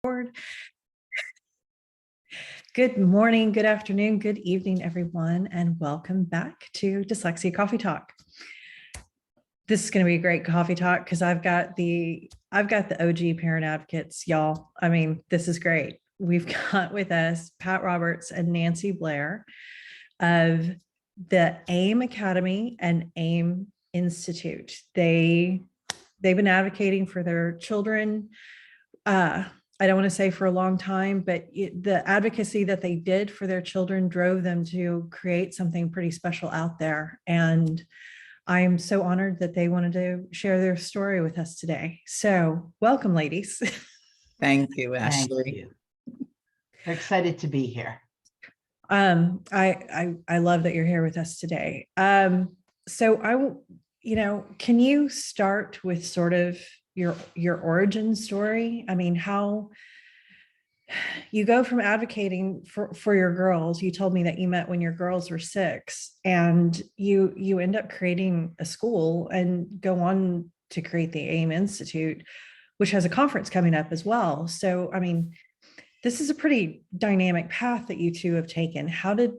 Good morning, good afternoon, good evening, everyone, and welcome back to Dyslexia Coffee Talk. This is going to be a great coffee talk because I've got the OG parent advocates, y'all. I mean, this is great. We've got with us Pat Roberts and Nancy Blair of the AIM Academy and AIM Institute. They've been advocating for their children. I don't want to say for a long time, but the advocacy that they did for their children drove them to create something pretty special out there. And I am so honored that they wanted to share their story with us today. So welcome, ladies. Thank you, Ashley. Thank you. We're excited to be here. I love that you're here with us today. So can you start with sort of your origin story? I mean, how you go from advocating for your girls. You told me that you met when your girls were 6, and you end up creating a school and go on to create the AIM Institute, which has a conference coming up as well. So, I mean, this is a pretty dynamic path that you two have taken. How did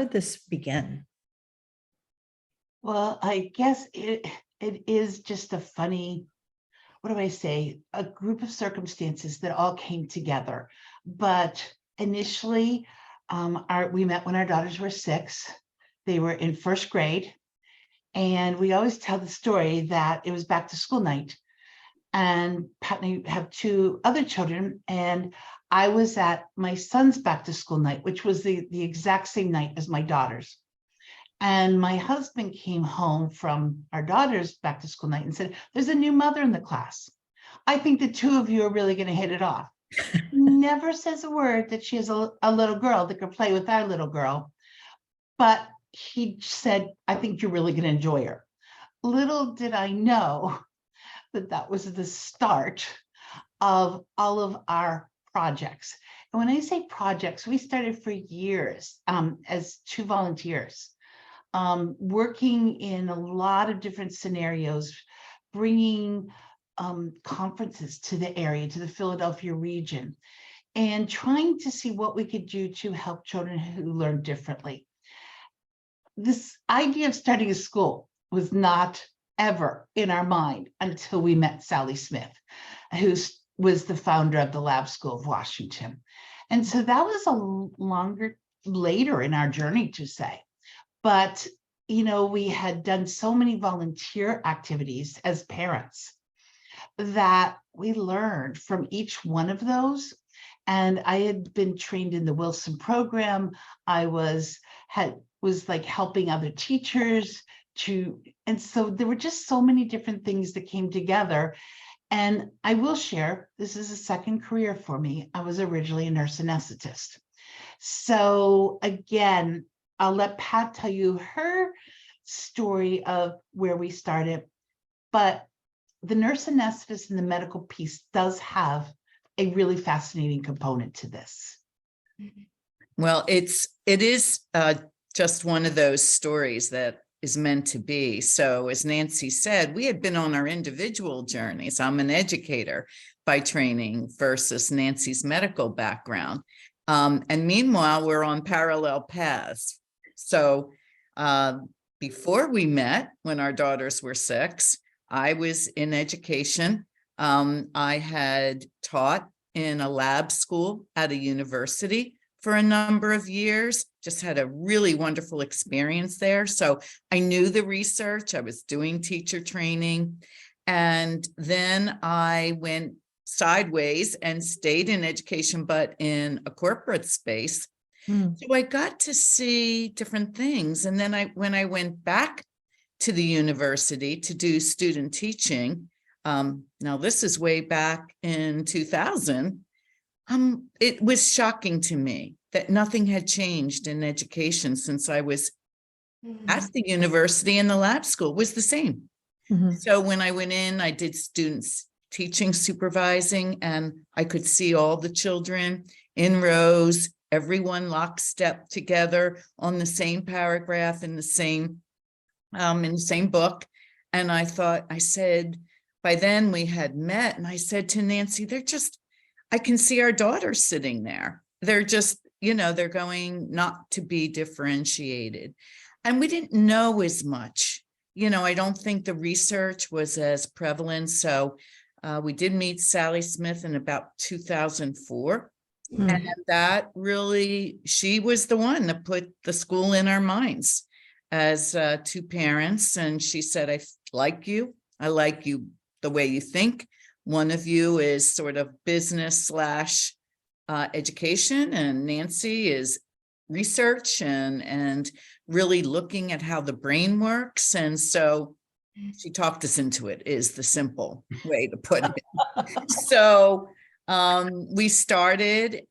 this begin? Well, I guess it is just a funny, what do I say, a group of circumstances that all came together. But initially, we met when our daughters were 6. They were in 1st grade. And we always tell the story that it was back to school night. And Pat and I have 2 other children. And I was at my son's back to school night, which was the exact same night as my daughter's. And my husband came home from our daughter's back to school night and said, "There's a new mother in the class. I think the 2 of you are really going to hit it off." Never says a word that she is a little girl that could play with our little girl. But he said, "I think you're really going to enjoy her." Little did I know that that was the start of all of our projects. And when I say projects, we started for years as 2 volunteers. Working in a lot of different scenarios, bringing conferences to the area, to the Philadelphia region, and trying to see what we could do to help children who learn differently. This idea of starting a school was not ever in our mind until we met Sally Smith, who was the founder of the Lab School of Washington. And so that was a longer later in our journey, to say. But, we had done so many volunteer activities as parents that we learned from each one of those. And I had been trained in the Wilson program. I was like helping other teachers and so there were just so many different things that came together. And I will share, this is a second career for me. I was originally a nurse anesthetist. So again, I'll let Pat tell you her story of where we started, but the nurse anesthetist and the medical piece does have a really fascinating component to this. Well, it is just one of those stories that is meant to be. So as Nancy said, we had been on our individual journeys. I'm an educator by training versus Nancy's medical background. And meanwhile, we're on parallel paths. So before we met, when our daughters were 6, I was in education. I had taught in a lab school at a university for a number of years, just had a really wonderful experience there. So I knew the research, I was doing teacher training, and then I went sideways and stayed in education, but in a corporate space. So I got to see different things. And then when I went back to the university to do student teaching, now this is way back in 2000, it was shocking to me that nothing had changed in education since I was at the university, and the lab school was the same. So when I went in, I did students teaching, supervising, and I could see all the children in rows, everyone lockstep together on the same paragraph in the same book. And I said, by then we had met, and I said to Nancy, I can see our daughters sitting there. They're just, they're going not to be differentiated. And we didn't know as much. I don't think the research was as prevalent. So we did meet Sally Smith in about 2004. And that really, she was the one that put the school in our minds as two parents. And she said, I like you. I like you the way you think. One of you is sort of business / education, and Nancy is research and really looking at how the brain works. And so she talked us into it, is the simple way to put it. So we started,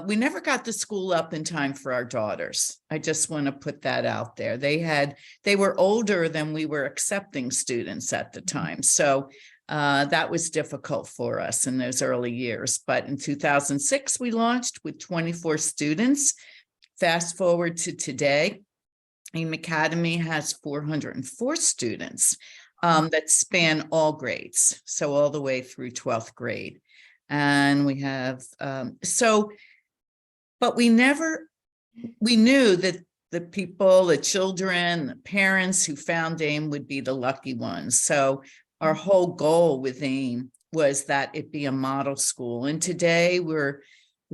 we never got the school up in time for our daughters. I just want to put that out there. They were older than we were accepting students at the time. So that was difficult for us in those early years. But in 2006, we launched with 24 students. Fast forward to today, AIM Academy has 404 students that span all grades. So all the way through 12th grade. And we have, but we knew that the people, the children, the parents who found AIM would be the lucky ones. So our whole goal with AIM was that it be a model school. And today we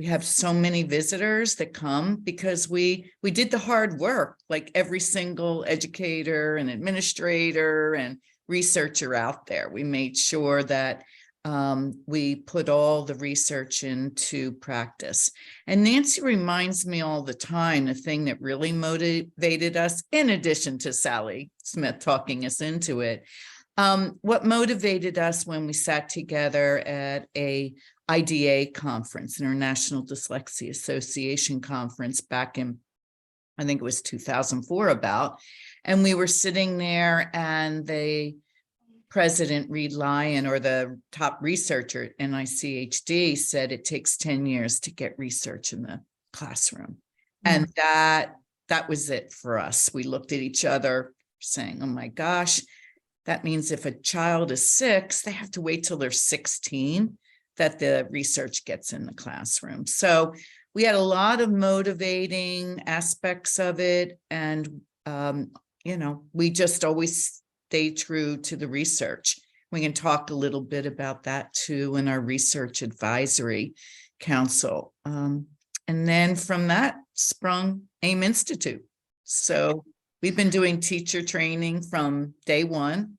have so many visitors that come because we did the hard work, like every single educator and administrator and researcher out there. We made sure that we put all the research into practice. And Nancy reminds me all the time, the thing that really motivated us, in addition to Sally Smith talking us into it, what motivated us when we sat together at a IDA conference, International Dyslexia Association conference back in, I think it was 2004 about, and we were sitting there and the President Reed Lyon, or the top researcher at NICHD, said it takes 10 years to get research in the classroom. And that was it for us. We looked at each other saying, oh my gosh, that means if a child is 6, they have to wait till they're 16 that the research gets in the classroom. So we had a lot of motivating aspects of it. And, we just always stay true to the research. We can talk a little bit about that too in our research advisory council. And then from that sprung AIM Institute. So we've been doing teacher training from day one.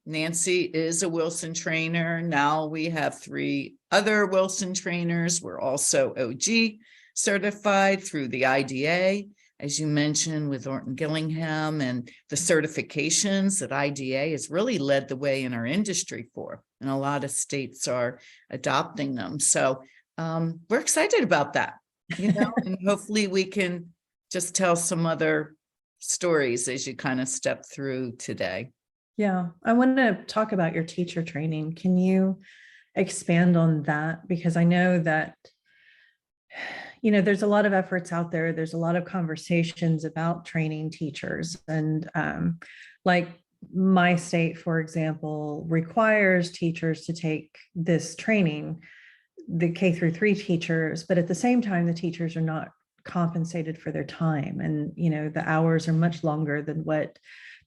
Nancy is a Wilson trainer. Now we have 3 other Wilson trainers. We're also OG certified through the IDA, as you mentioned, with Orton Gillingham, and the certifications that IDA has really led the way in our industry for, and a lot of states are adopting them. So we're excited about that, and hopefully we can just tell some other stories as you kind of step through today. Yeah, I want to talk about your teacher training. Can you expand on that? Because I know that there's a lot of efforts out there. There's a lot of conversations about training teachers. And like my state, for example, requires teachers to take this training, the K-3 teachers, but at the same time, the teachers are not compensated for their time. And, the hours are much longer than what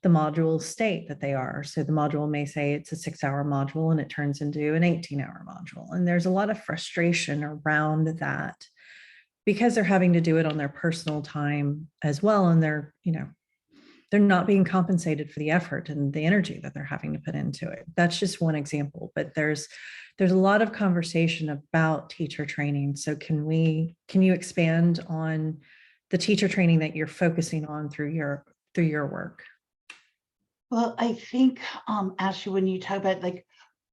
the modules state that they are. So the module may say it's a 6-hour module and it turns into an 18-hour module. And there's a lot of frustration around that, because they're having to do it on their personal time as well. And they're not being compensated for the effort and the energy that they're having to put into it. That's just one example, but there's a lot of conversation about teacher training. So can you expand on the teacher training that you're focusing on through your work? Well, I think, Ashley, when you talk about, like,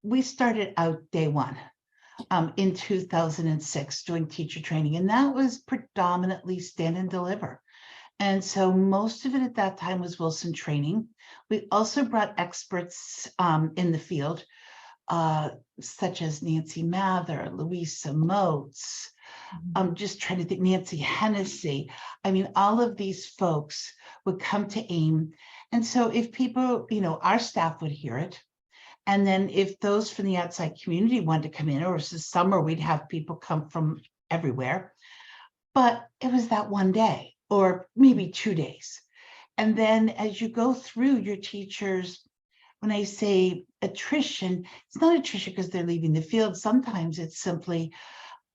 we started out day one. In 2006 doing teacher training, and that was predominantly stand and deliver. And so most of it at that time was Wilson training. We also brought experts in the field, such as Nancy Mather, Louisa Moats, just trying to think, Nancy Hennessy. I mean, all of these folks would come to AIM. And so if people, our staff would hear it, And then if those from the outside community wanted to come in, or it was the summer, we'd have people come from everywhere. But it was that one day or maybe 2 days. And then as you go through your teachers, when I say attrition, it's not attrition because they're leaving the field. Sometimes it's simply,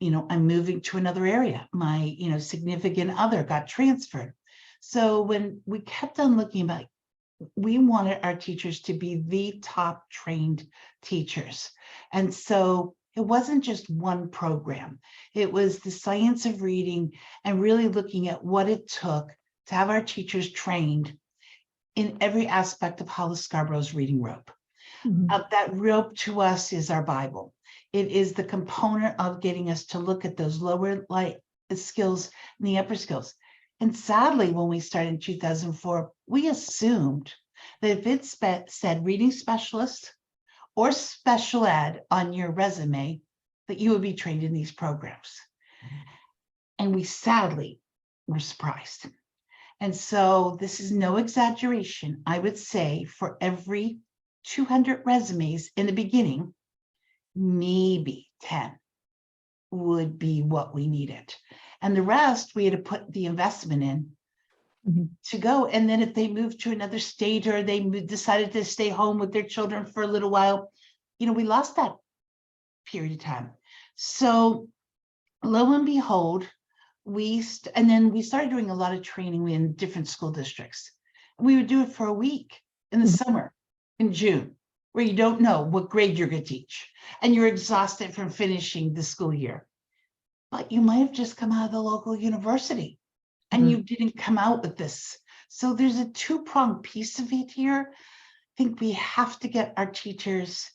I'm moving to another area. My, significant other got transferred. So when we kept on looking about, we wanted our teachers to be the top trained teachers. And so it wasn't just one program. It was the science of reading and really looking at what it took to have our teachers trained in every aspect of Hollis Scarborough's reading rope. That rope to us is our Bible. It is the component of getting us to look at those lower light skills and the upper skills. And sadly, when we started in 2004, we assumed that if it said reading specialist or special ed on your resume, that you would be trained in these programs. And we sadly were surprised. And so this is no exaggeration. I would say for every 200 resumes in the beginning, maybe 10 would be what we needed. And the rest, we had to put the investment in to go. And then if they moved to another state or they decided to stay home with their children for a little while, we lost that period of time. So lo and behold, and then we started doing a lot of training in different school districts. We would do it for a week in the summer, in June, where you don't know what grade you're going to teach. And you're exhausted from finishing the school year. But you might have just come out of the local university and you didn't come out with this. So there's a two-pronged piece of it here. I think we have to get our teachers,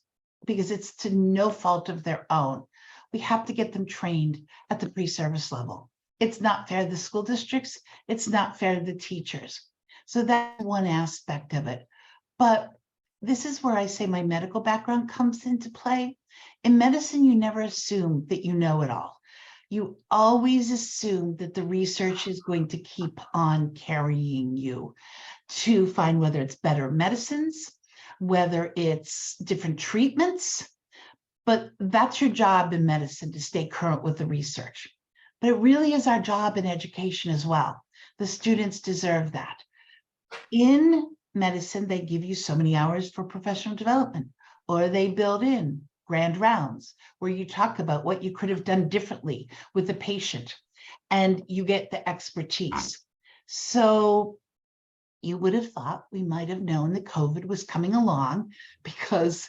because it's to no fault of their own, we have to get them trained at the pre-service level. It's not fair to the school districts. It's not fair to the teachers. So that's one aspect of it. But this is where I say my medical background comes into play. In medicine, you never assume that you know it all. You always assume that the research is going to keep on carrying you to find whether it's better medicines, whether it's different treatments. But that's your job in medicine, to stay current with the research. But it really is our job in education as well. The students deserve that. In medicine, they give you so many hours for professional development, or they build in grand rounds where you talk about what you could have done differently with the patient, and you get the expertise. So you would have thought we might have known that COVID was coming along, because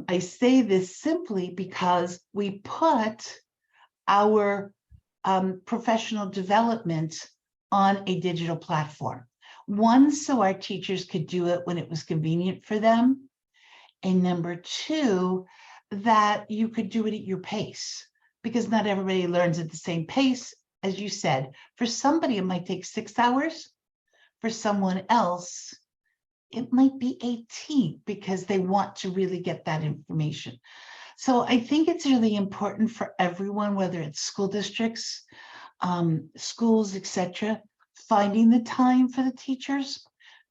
I say this simply because we put our professional development on a digital platform. One, so our teachers could do it when it was convenient for them. And number two, that you could do it at your pace, because not everybody learns at the same pace. As you said, for somebody, it might take 6 hours. For someone else, it might be 18 because they want to really get that information. So I think it's really important for everyone, whether it's school districts, schools, etc., finding the time for the teachers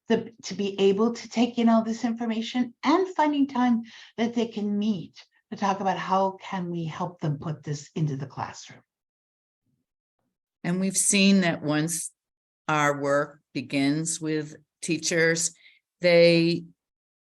to be able to take in all this information, and finding time that they can meet to talk about how can we help them put this into the classroom. And we've seen that once our work begins with teachers, they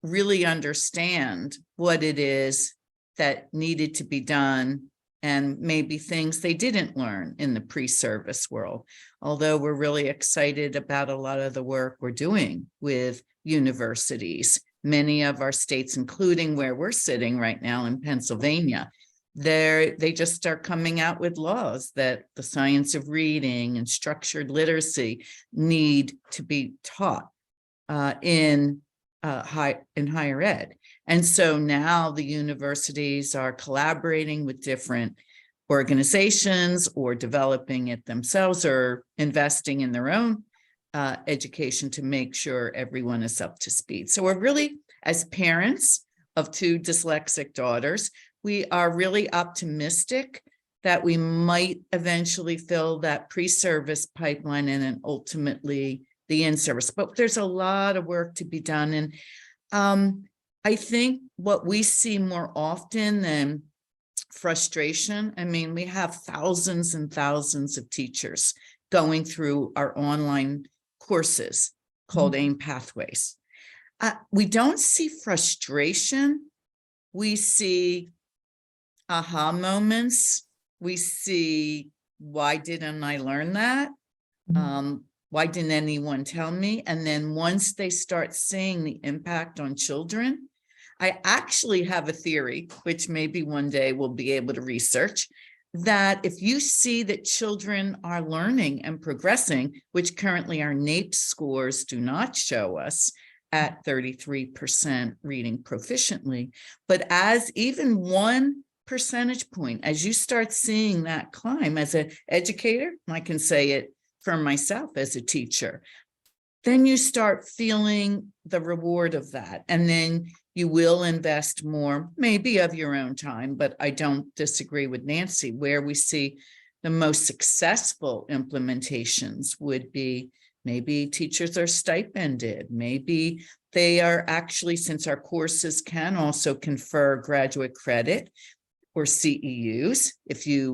really understand what it is that needed to be done, and maybe things they didn't learn in the pre-service world. Although we're really excited about a lot of the work we're doing with universities, many of our states, including where we're sitting right now in Pennsylvania, they just start coming out with laws that the science of reading and structured literacy need to be taught in higher ed. And so now the universities are collaborating with different organizations, or developing it themselves, or investing in their own education to make sure everyone is up to speed. So we're really, as parents of 2 dyslexic daughters, we are really optimistic that we might eventually fill that pre-service pipeline and then ultimately the in-service. But there's a lot of work to be done. And I think what we see more often than frustration, I mean, we have thousands and thousands of teachers going through our online courses called AIM Pathways. We don't see frustration. We see aha moments. We see, why didn't I learn that? Why didn't anyone tell me? And then once they start seeing the impact on children, I actually have a theory, which maybe one day we'll be able to research, that if you see that children are learning and progressing, which currently our NAEP scores do not show us at 33% reading proficiently, but as even 1 percentage point, as you start seeing that climb as an educator, I can say it for myself as a teacher, then you start feeling the reward of that. And then you will invest more, maybe of your own time, but I don't disagree with Nancy. Where we see the most successful implementations would be maybe teachers are stipended, maybe they are actually, since our courses can also confer graduate credit or CEUs,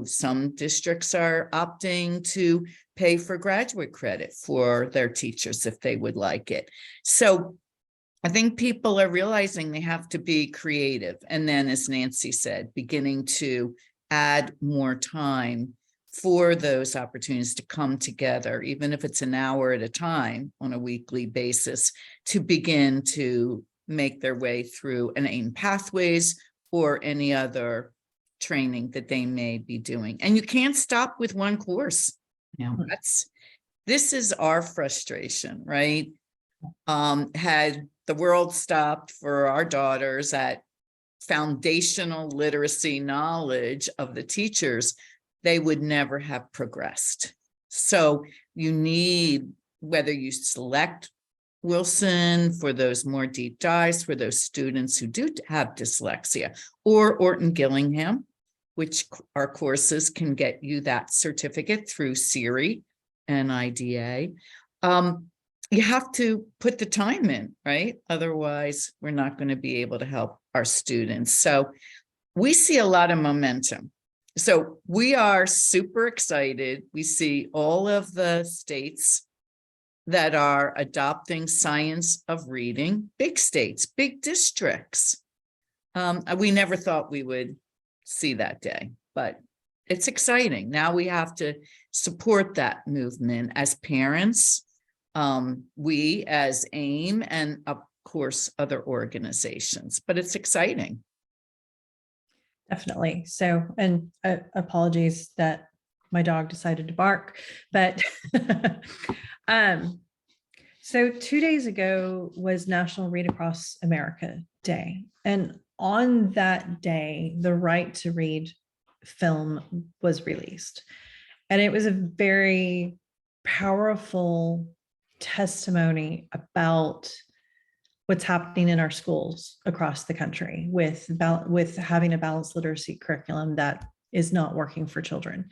some districts are opting to pay for graduate credit for their teachers if they would like it. So I think people are realizing they have to be creative. And then, as Nancy said, beginning to add more time for those opportunities to come together, even if it's an hour at a time on a weekly basis, to begin to make their way through an AIM Pathways or any other training that they may be doing. And you can't stop with one course. This is our frustration, right? Had the world stopped for our daughters at foundational literacy knowledge of the teachers, they would never have progressed. So you need, whether you select Wilson for those more deep dives for those students who do have dyslexia, or Orton Gillingham, which our courses can get you that certificate through CERI and IDA. You have to put the time in, right? Otherwise, we're not going to be able to help our students. So we see a lot of momentum. So we are super excited. We see all of the states that are adopting science of reading, big states, big districts. We never thought we would see that day, but it's exciting. Now we have to support that movement as parents, we as AIM, and of course other organizations, but it's exciting. Definitely. So, and apologies that my dog decided to bark, but so 2 days ago was National Read Across America Day. And on that day, the Right to Read film was released. And it was a very powerful testimony about what's happening in our schools across the country with having a balanced literacy curriculum that is not working for children.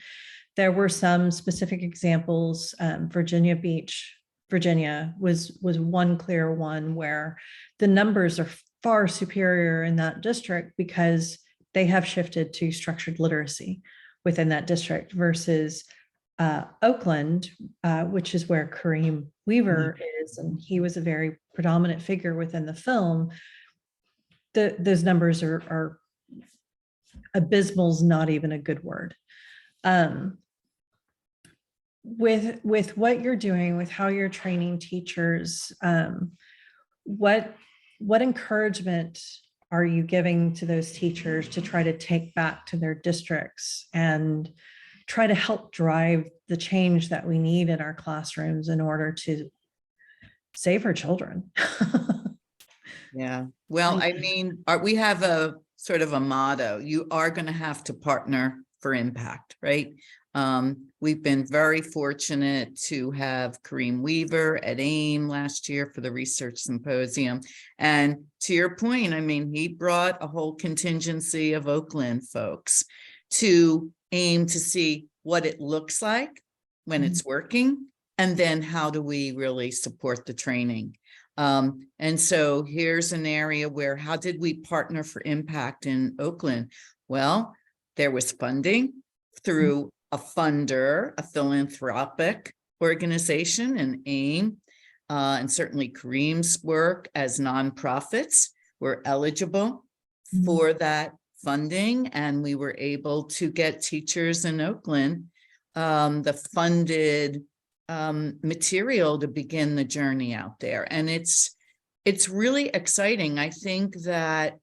There were some specific examples. Virginia Beach, Virginia was one clear one where the numbers are far superior in that district because they have shifted to structured literacy within that district versus Oakland, which is where Kareem Weaver is, and he was a very predominant figure within the film. Those numbers are abysmal is not even a good word. With what you're doing, with how you're training teachers, what encouragement are you giving to those teachers to try to take back to their districts and try to help drive the change that we need in our classrooms in order to save our children? Yeah, well, I mean, we have a sort of a motto: you are going to have to partner for impact, right? We've been very fortunate to have Kareem Weaver at AIM last year for the research symposium. And to your point, I mean, he brought a whole contingency of Oakland folks to AIM to see what it looks like when it's working, and then how do we really support the training. And so here's an area where, how did we partner for impact in Oakland? Well, there was funding through a funder, a philanthropic organization, and AIM, and certainly Kareem's work as nonprofits were eligible for that funding. And we were able to get teachers in Oakland the funded material to begin the journey out there. And it's really exciting. I think that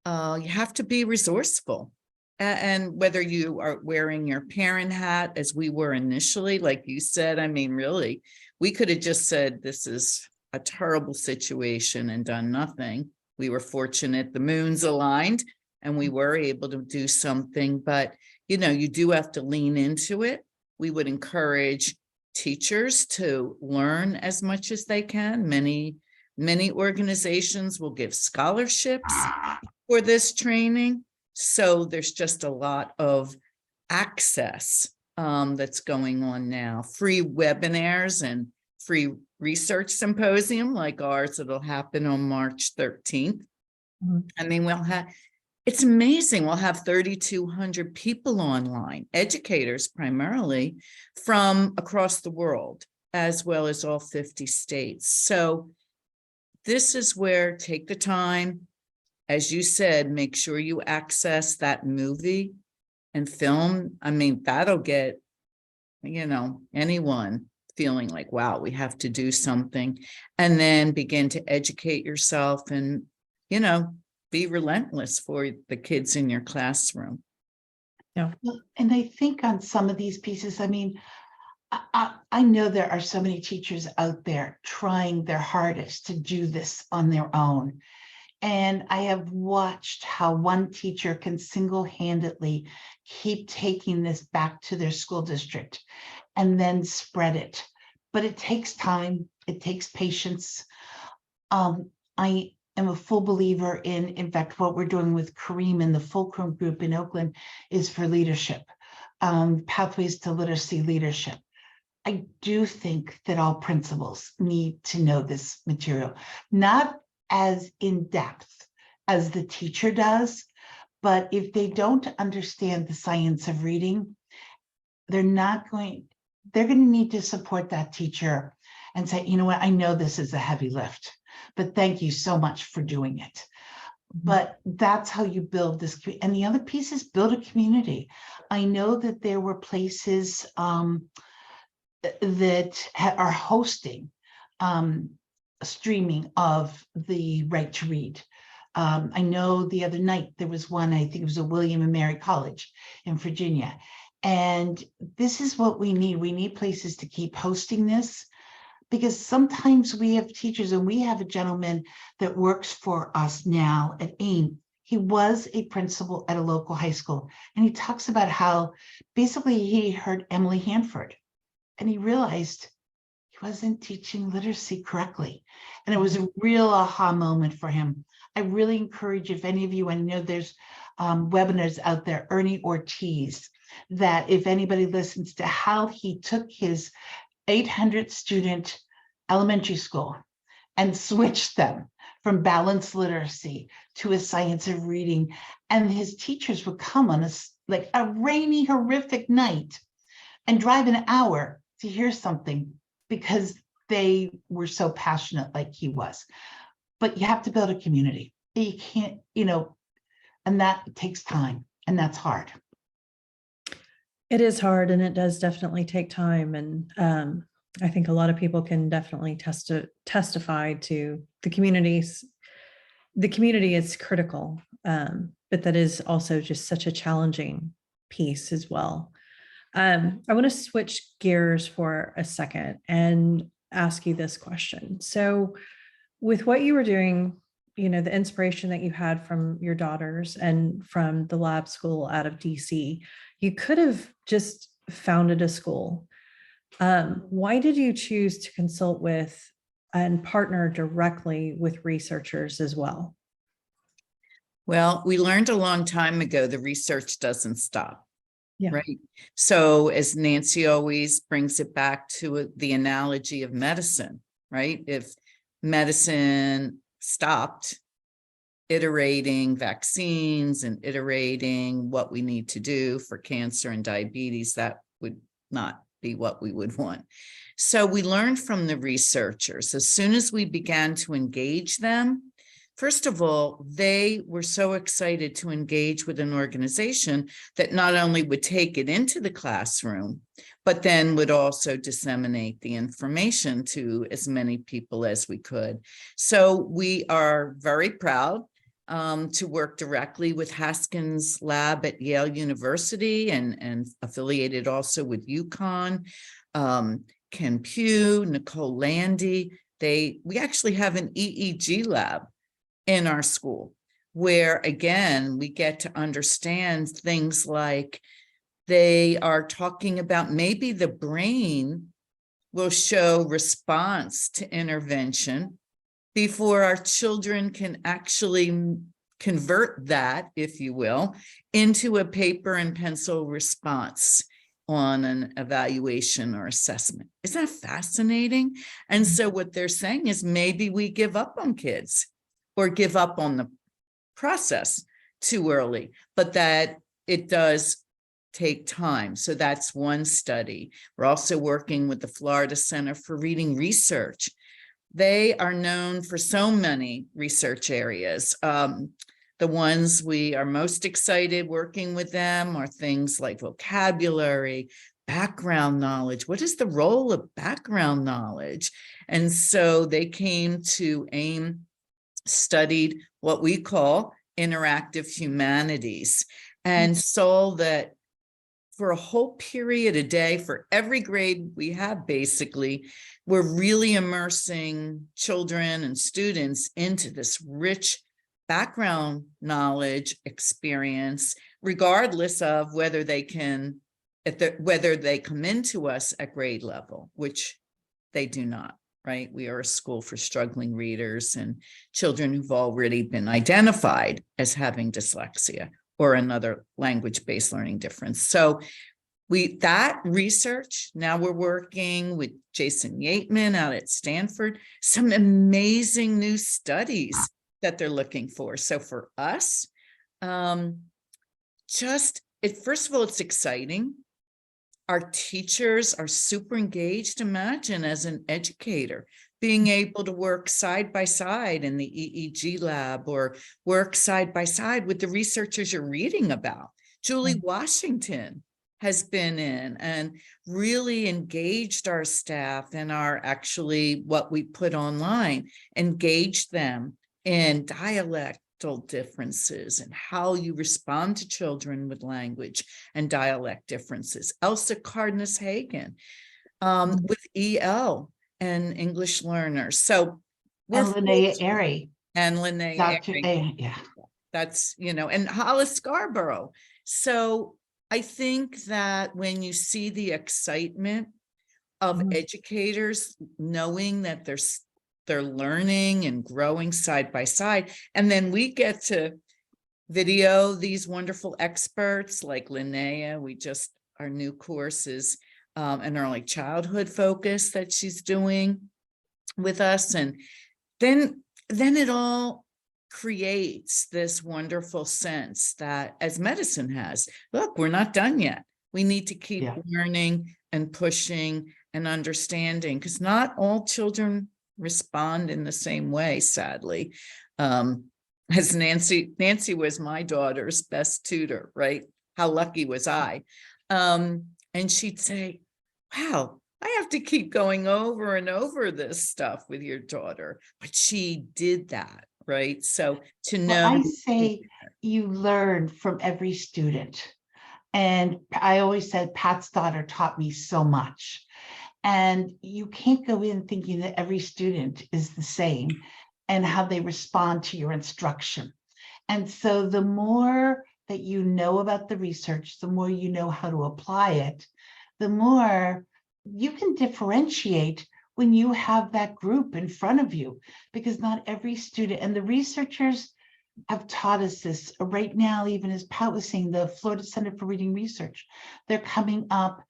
you have to be resourceful. And whether you are wearing your parent hat, as we were initially, like you said, I mean, really, we could have just said, this is a terrible situation and done nothing. We were fortunate the moons aligned and we were able to do something, but you know, you do have to lean into it. We would encourage teachers to learn as much as they can. Many organizations will give scholarships for this training. So there's just a lot of access that's going on now. Free webinars and free research symposium like ours, that'll happen on March 13th. I mean, it's amazing. We'll have 3,200 people online, educators primarily from across the world, as well as all 50 states. So this is where, take the time, as you said, make sure you access that movie and film. I mean, that'll get, you know, anyone feeling like, wow, we have to do something, and then begin to educate yourself and, you know, be relentless for the kids in your classroom. Yeah. And I think on some of these pieces, I mean, I know there are so many teachers out there trying their hardest to do this on their own. And I have watched how one teacher can single-handedly keep taking this back to their school district and then spread it. But it takes time, it takes patience. I am a full believer in fact, what we're doing with Kareem and the Fulcrum group in Oakland is for leadership, pathways to literacy leadership. I do think that all principals need to know this material, not as in depth as the teacher does, but if they don't understand the science of reading, they're going to need to support that teacher and say, you know what, I know this is a heavy lift, but thank you so much for doing it. But that's how you build this. And the other piece is build a community. I know that there were places that are hosting streaming of the Right to Read. I know the other night there was one, I think it was a William and Mary College in Virginia. And this is what we need. We need places to keep hosting this, because sometimes we have teachers, and we have a gentleman that works for us now at AIM. He was a principal at a local high school, and he talks about how basically he heard Emily Hanford and he realized he wasn't teaching literacy correctly. And it was a real aha moment for him. I really encourage, if any of you, I know there's webinars out there, Ernie Ortiz, that if anybody listens to how he took his 800 student elementary school and switched them from balanced literacy to a science of reading. And his teachers would come on a rainy, horrific night and drive an hour to hear something because they were so passionate like he was. But you have to build a community. You can't, and that takes time, and that's hard. It is hard, and it does definitely take time. And I think a lot of people can definitely testify to the communities. The community is critical, but that is also just such a challenging piece as well. I want to switch gears for a second and ask you this question. So with what you were doing, the inspiration that you had from your daughters and from the lab school out of DC, you could have just founded a school. Why did you choose to consult with and partner directly with researchers as well? Well, we learned a long time ago, the research doesn't stop. Yeah. Right. So as Nancy always brings it back to the analogy of medicine, right? If medicine stopped iterating vaccines and iterating what we need to do for cancer and diabetes, that would not be what we would want. So we learned from the researchers. As soon as we began to engage them, first of all, they were so excited to engage with an organization that not only would take it into the classroom, but then would also disseminate the information to as many people as we could. So we are very proud to work directly with Haskins Lab at Yale University and affiliated also with UConn, Ken Pugh, Nicole Landy. We actually have an EEG lab in our school where, again, we get to understand things like they are talking about maybe the brain will show response to intervention before our children can actually convert that, if you will, into a paper and pencil response on an evaluation or assessment. Isn't that fascinating? And so what they're saying is maybe we give up on kids or give up on the process too early, but that it does take time. So that's one study. We're also working with the Florida Center for Reading Research. They are known for so many research areas. The ones we are most excited working with them are things like vocabulary, background knowledge. What is the role of background knowledge? And so they came to AIM, studied what we call interactive humanities, and saw that for a whole period a day, for every grade we have, basically, we're really immersing children and students into this rich background knowledge experience, regardless of whether they can, whether they come into us at grade level, which they do not, right? We are a school for struggling readers and children who've already been identified as having dyslexia or another language-based learning difference. So that research, now we're working with Jason Yateman out at Stanford, some amazing new studies that they're looking for. So for us, first of all, it's exciting. Our teachers are super engaged. Imagine as an educator, being able to work side by side in the EEG lab or work side by side with the researchers you're reading about. Julie Washington has been in and really engaged our staff and what we put online, engaged them in dialectal differences and how you respond to children with language and dialect differences. Elsa Cardenas-Hagen with EL and English learners. So we're and Linnea Airy. And Linnea Dr. Airy. Yeah. That's, and Hollis Scarborough. So I think that when you see the excitement of educators knowing that they're learning and growing side by side, and then we get to video these wonderful experts like Linnea. Our new course is an early childhood focus that she's doing with us. And then it all creates this wonderful sense that, as medicine has, look, we're not done yet. We need to keep learning and pushing and understanding, because not all children respond in the same way, sadly. As Nancy was my daughter's best tutor, right? How lucky was I? And she'd say, wow, I have to keep going over and over this stuff with your daughter. But she did that, right? So to know. Well, I say you learn from every student. And I always said Pat's daughter taught me so much. And you can't go in thinking that every student is the same and how they respond to your instruction. And so the more that you know about the research, the more you know how to apply it, the more you can differentiate when you have that group in front of you, because not every student, and the researchers have taught us this right now, even as Pat was saying, the Florida Center for Reading Research, they're coming up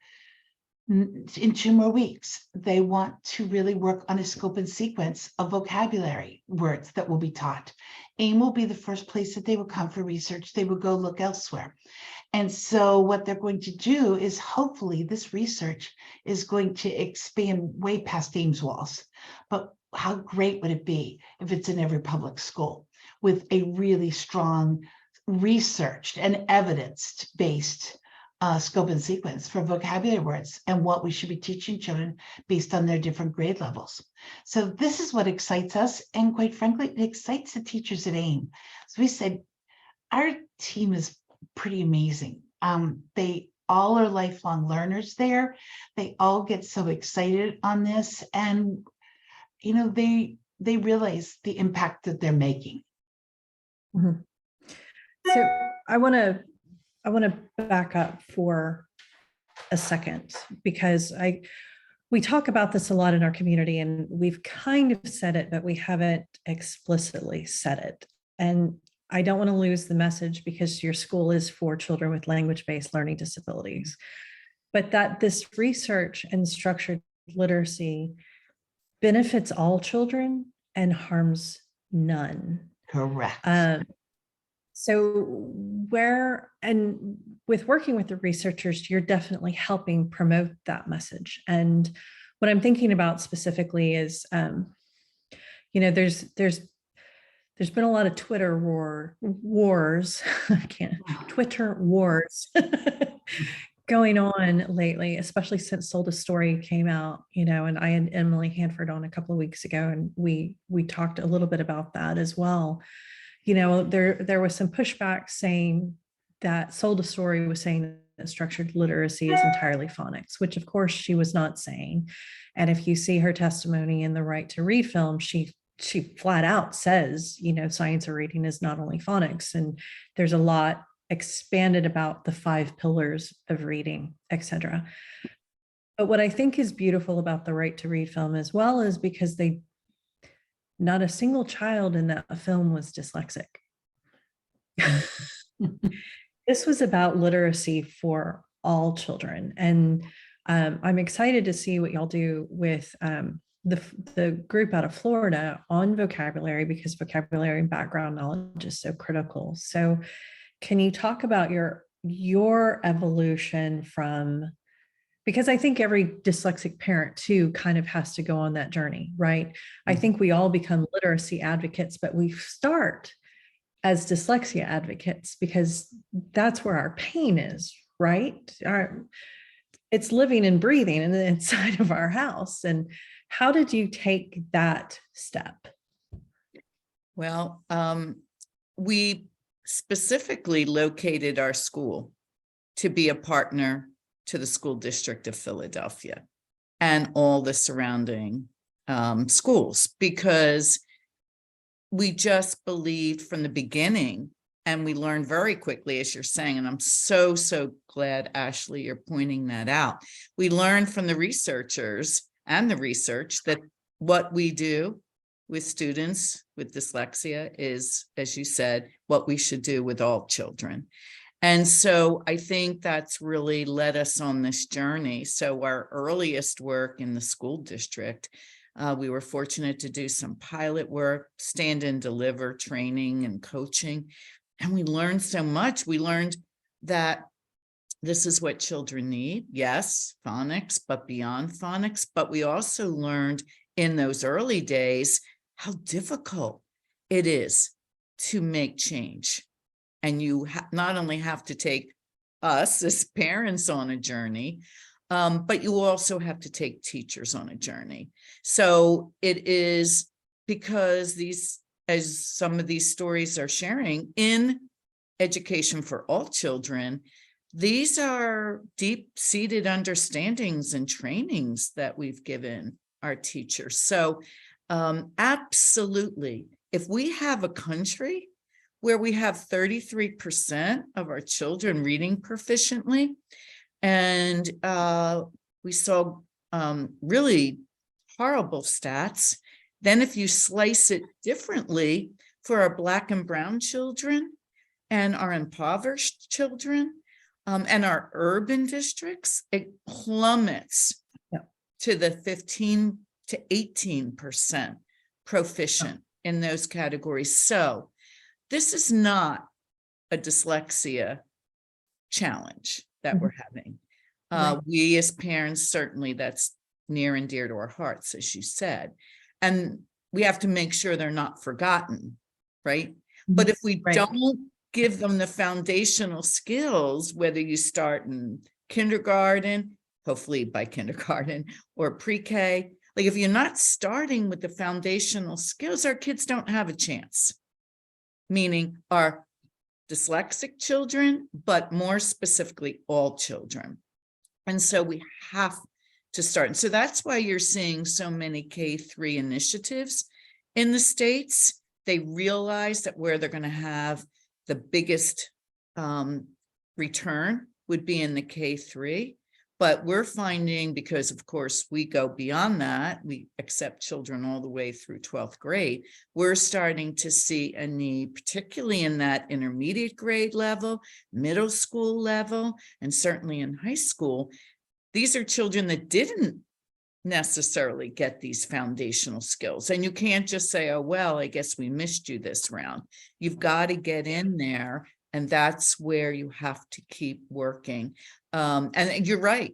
in 2 more weeks, they want to really work on a scope and sequence of vocabulary words that will be taught. AIM will be the first place that they will come for research. They will go look elsewhere. And so what they're going to do is, hopefully this research is going to expand way past AIM's walls. But how great would it be if it's in every public school with a really strong researched and evidence-based scope and sequence for vocabulary words and what we should be teaching children based on their different grade levels. So this is what excites us. And quite frankly, it excites the teachers at AIM. So we said, our team is pretty amazing. They all are lifelong learners there. They all get so excited on this. And, you know, they realize the impact that they're making. Mm-hmm. So I want to back up for a second, because we talk about this a lot in our community, and we've kind of said it, but we haven't explicitly said it. And I don't want to lose the message, because your school is for children with language-based learning disabilities, but that this research and structured literacy benefits all children and harms none. Correct. So with working with the researchers, you're definitely helping promote that message. And what I'm thinking about specifically is, you know, there's been a lot of Twitter wars, Twitter wars going on lately, especially since Sold a Story came out, you know, and I had Emily Hanford on a couple of weeks ago, and we talked a little bit about that as well. You know, there was some pushback saying that Sold a Story was saying that structured literacy is entirely phonics, which of course she was not saying. And if you see her testimony in the Right to Read film, she flat out says, you know, science of reading is not only phonics, and there's a lot expanded about the 5 pillars of reading, etc. But what I think is beautiful about the Right to Read film as well is because not a single child in that film was dyslexic. This was about literacy for all children. And I'm excited to see what y'all do with the group out of Florida on vocabulary, because vocabulary and background knowledge is so critical. So can you talk about your evolution from, because I think every dyslexic parent too kind of has to go on that journey, right? Mm-hmm. I think we all become literacy advocates, but we start as dyslexia advocates because that's where our pain is, right? It's living and breathing in the inside of our house. And how did you take that step? Well, we specifically located our school to be a partner to the School District of Philadelphia and all the surrounding schools, because we just believed from the beginning, and we learned very quickly, as you're saying, and I'm so glad, Ashley, you're pointing that out. We learned from the researchers and the research that what we do with students with dyslexia is, as you said, what we should do with all children. And so I think that's really led us on this journey. So our earliest work in the school district, we were fortunate to do some pilot work, stand and deliver training and coaching. And we learned so much. We learned that this is what children need. Yes, phonics, but beyond phonics. But we also learned in those early days how difficult it is to make change. And you not only have to take us as parents on a journey, but you also have to take teachers on a journey. So it is because these, as some of these stories are sharing in Education for All Children, these are deep-seated understandings and trainings that we've given our teachers. So absolutely, if we have a country where we have 33% of our children reading proficiently, and we saw really horrible stats. Then if you slice it differently for our Black and brown children and our impoverished children, And our urban districts, it plummets Yeah. to the 15 to 18% proficient in those categories. So this is not a dyslexia challenge that we're having. Right. We as parents, certainly that's near and dear to our hearts, as you said. And we have to make sure they're not forgotten, right? But if we Right. don't give them the foundational skills, whether you start in kindergarten, hopefully by kindergarten, or pre-K, like if you're not starting with the foundational skills, our kids don't have a chance. Meaning our dyslexic children, but more specifically, all children. And so we have to start. And so that's why you're seeing so many K-3 initiatives in the States. They realize that where they're going to have the biggest return would be in the K-3. But we're finding, because of course we go beyond that, we accept children all the way through 12th grade, we're starting to see a need, particularly in that intermediate grade level, middle school level, and certainly in high school. These are children that didn't necessarily get these foundational skills. And you can't just say, oh, well, I guess we missed you this round. You've got to get in there. And that's where you have to keep working. And you're right.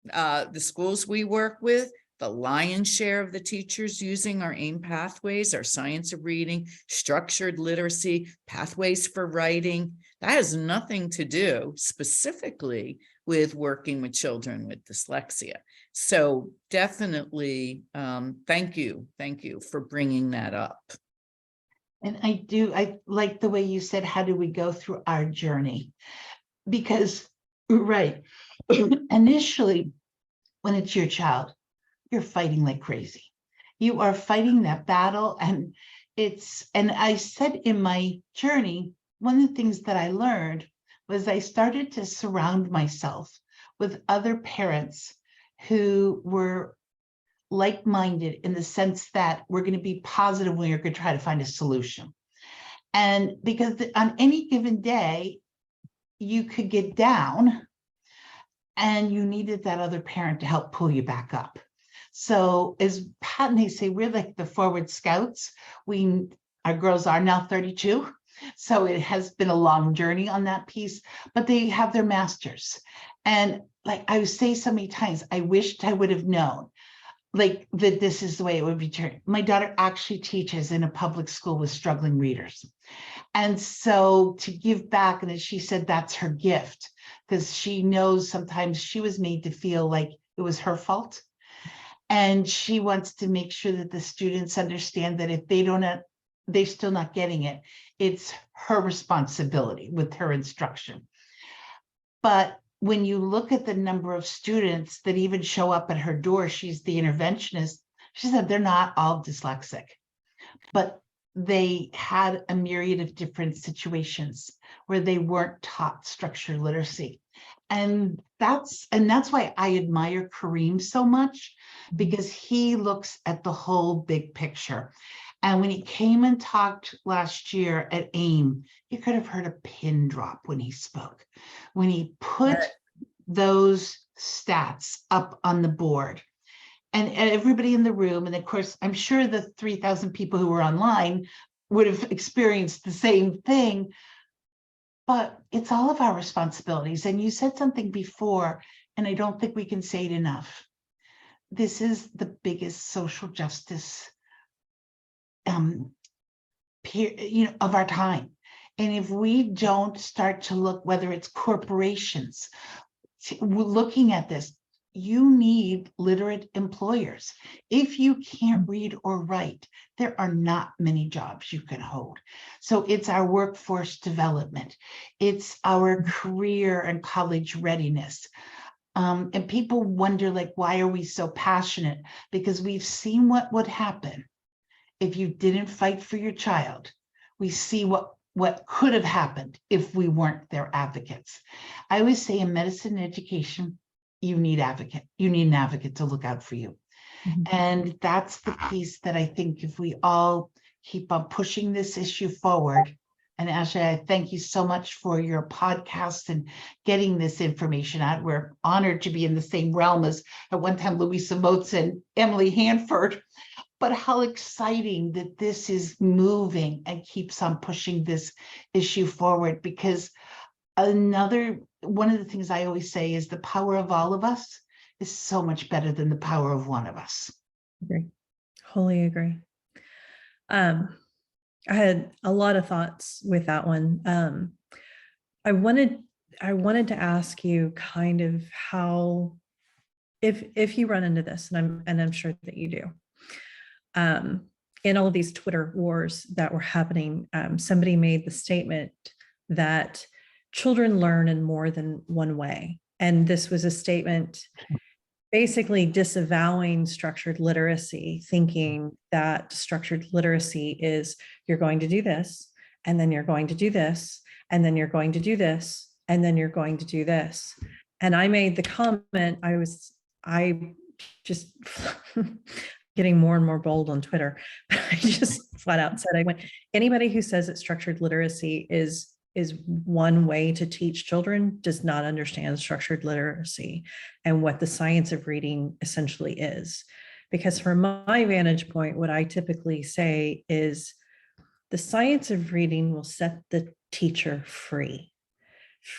The schools we work with, the lion's share of the teachers using our AIM pathways, our science of reading, structured literacy, pathways for writing. That has nothing to do specifically with working with children with dyslexia. So definitely, thank you for bringing that up. And I like the way you said, how do we go through our journey? Because, right, initially, when it's your child, you're fighting like crazy. You are fighting that battle. And I said in my journey, one of the things that I learned was I started to surround myself with other parents who were like-minded in the sense that we're going to be positive when you're going to try to find a solution. And because on any given day, you could get down and you needed that other parent to help pull you back up. So as Pat and they say, we're like the forward scouts. Our girls are now 32. So it has been a long journey on that piece, but they have their masters. And like I say so many times, I wished I would have known like that this is the way it would be turned. My daughter actually teaches in a public school with struggling readers. And so to give back, and as she said, that's her gift, because she knows sometimes she was made to feel like it was her fault. And she wants to make sure that the students understand that if they're still not getting it, it's her responsibility with her instruction. But when you look at the number of students that even show up at her door, she's the interventionist. She said they're not all dyslexic, but they had a myriad of different situations where they weren't taught structured literacy. And that's why I admire Kareem so much, because he looks at the whole big picture. And when he came and talked last year at AIM, you could have heard a pin drop when he spoke. When he put those stats up on the board, and everybody in the room, and of course, I'm sure the 3,000 people who were online would have experienced the same thing, but it's all of our responsibilities. And you said something before, and I don't think we can say it enough. This is the biggest social justice of our time. And if we don't start to look, whether it's corporations, looking at this, you need literate employers. If you can't read or write, there are not many jobs you can hold. So it's our workforce development. It's our career and college readiness. And people wonder, like, why are we so passionate? Because we've seen what would happen if you didn't fight for your child. We see what could have happened if we weren't their advocates. I always say in medicine and education, you need an advocate to look out for you. And that's the piece that I think if we all keep on pushing this issue forward, And Ashley, I thank you so much for your podcast and getting this information out. We're honored to be in the same realm as at one time Louisa Moats and Emily Hanford. But how exciting that this is moving and keeps on pushing this issue forward, because one of the things I always say is the power of all of us is so much better than the power of one of us. Agree. Wholly agree. I had a lot of thoughts with that one. I wanted to ask you kind of how, if you run into this, and I'm sure that you do, in all of these Twitter wars that were happening, somebody made the statement that children learn in more than one way. And this was a statement basically disavowing structured literacy, thinking that structured literacy is you're going to do this, and then you're going to do this, and then you're going to do this, and then you're going to do this. And I made the comment, I just getting more and more bold on Twitter, but I just flat out said, I went, anybody who says that structured literacy is one way to teach children does not understand structured literacy and what the science of reading essentially is. Because from my vantage point, what I typically say is the science of reading will set the teacher free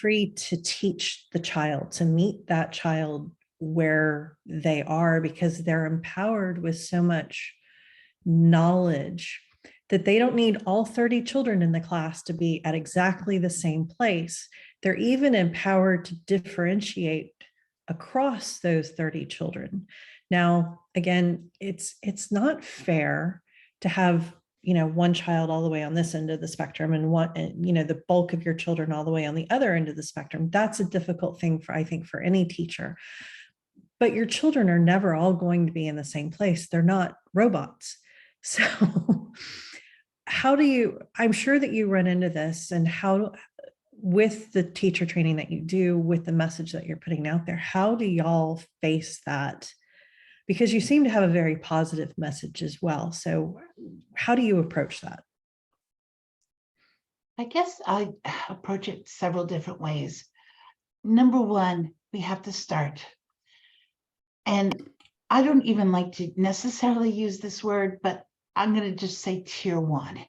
to teach the child, to meet that child where they are, because they're empowered with so much knowledge that they don't need all 30 children in the class to be at exactly the same place. They're even empowered to differentiate across those 30 children. Now, again, it's not fair to have, one child all the way on this end of the spectrum and the bulk of your children all the way on the other end of the spectrum. That's a difficult thing I think for any teacher. But your children are never all going to be in the same place. They're not robots. So I'm sure that you run into this, and how, with the teacher training that you do, with the message that you're putting out there, how do y'all face that? Because you seem to have a very positive message as well. So how do you approach that? I guess I approach it several different ways. Number one, we have to start. And I don't even like to necessarily use this word, but I'm going to just say tier one.